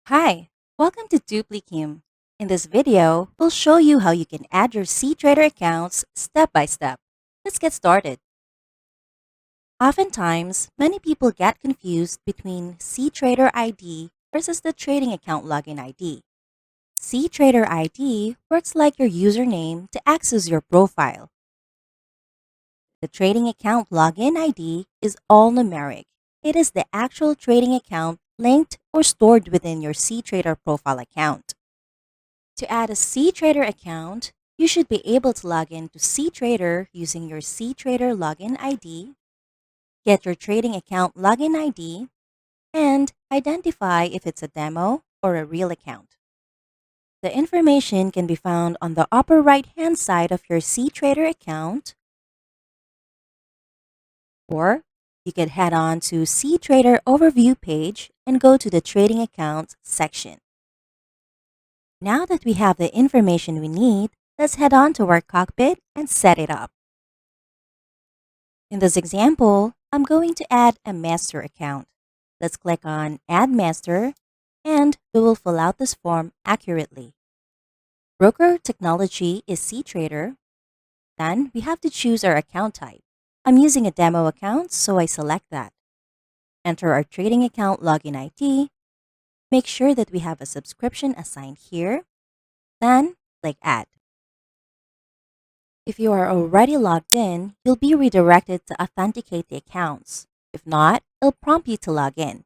Hi, welcome to Duplikium. In this video, we'll show you how you can add your cTrader accounts step by step. Let's get started. Oftentimes, many people get confused between cTrader ID versus the trading account login ID. cTrader ID works like your username to access your profile. The trading account login ID is all numeric. It is the actual trading account linked or stored within your cTrader profile account. To add a cTrader account, you should be able to log in to cTrader using your cTrader login ID, get your trading account login ID, and identify if it's a demo or a real account. The information can be found on the upper right-hand side of your cTrader account, or you can head on to cTrader Overview page and go to the Trading Accounts section. Now that we have the information we need, let's head on to our cockpit and set it up. In this example, I'm going to add a master account. Let's click on Add Master, and we will fill out this form accurately. Broker technology is cTrader. Then we have to choose our account type. I'm using a demo account, so I select that. Enter our trading account login ID. Make sure that we have a subscription assigned here. Then click Add. If you are already logged in, you'll be redirected to authenticate the accounts. If not, it'll prompt you to log in.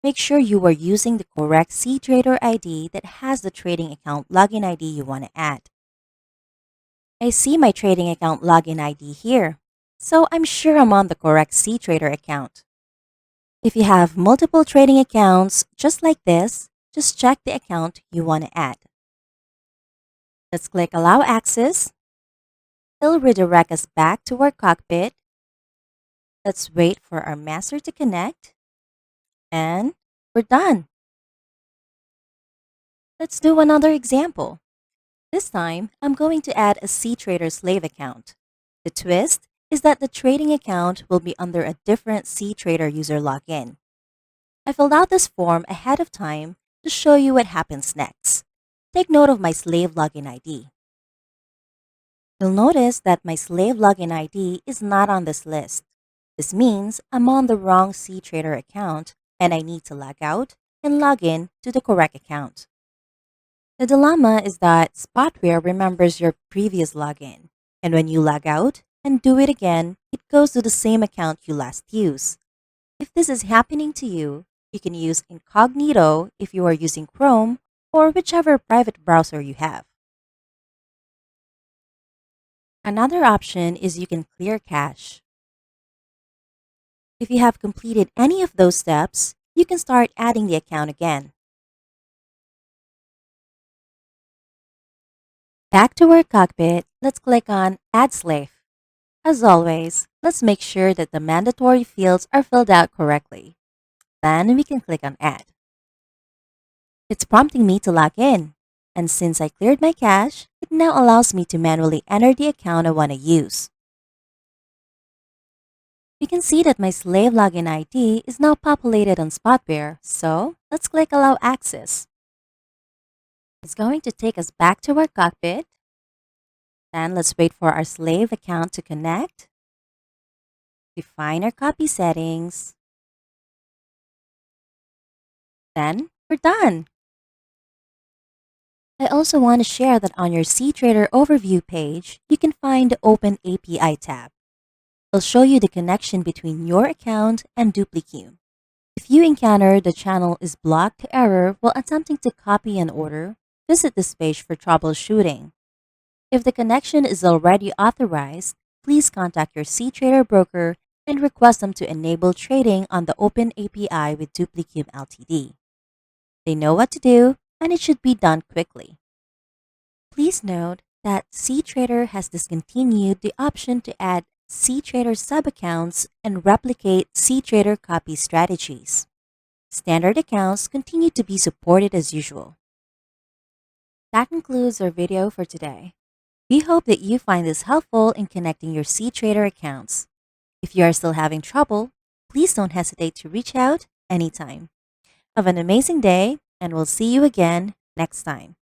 Make sure you are using the correct cTrader ID that has the trading account login ID you want to add. I see my trading account login ID here, so I'm sure I'm on the correct cTrader account. If you have multiple trading accounts just like this, just check the account you want to add. Let's click Allow Access. It'll redirect us back to our cockpit. Let's wait for our master to connect. And we're done. Let's do another example. This time, I'm going to add a cTrader slave account. The twist is that the trading account will be under a different cTrader user login. I filled out this form ahead of time to show you what happens next. Take note of my slave login ID. You'll notice that my slave login ID is not on this list. This means I'm on the wrong cTrader account and I need to log out and log in to the correct account. The dilemma is that Spotware remembers your previous login, and when you log out and do it again, it goes to the same account you last used. If this is happening to you, you can use Incognito if you are using Chrome or whichever private browser you have. Another option is you can clear cache. If you have completed any of those steps, you can start adding the account again. Back to our cockpit, let's click on Add Slave. As always, let's make sure that the mandatory fields are filled out correctly. Then we can click on Add. It's prompting me to log in, and since I cleared my cache, it now allows me to manually enter the account I want to use. You can see that my slave login ID is now populated on Spotware, so let's click Allow Access. It's going to take us back to our cockpit. Then let's wait for our slave account to connect. Define our copy settings. Then we're done. I also want to share that on your cTrader Overview page, you can find the Open API tab. It'll show you the connection between your account and Duplikium. If you encounter the channel is blocked to error while attempting to copy an order, visit this page for troubleshooting. If the connection is already authorized, please contact your cTrader broker and request them to enable trading on the Open API with Duplikium Ltd. They know what to do, and it should be done quickly. Please note that cTrader has discontinued the option to add cTrader sub-accounts and replicate cTrader copy strategies. Standard accounts continue to be supported as usual. That concludes our video for today. We hope that you find this helpful in connecting your cTrader accounts. If you are still having trouble, please don't hesitate to reach out anytime. Have an amazing day and we'll see you again next time.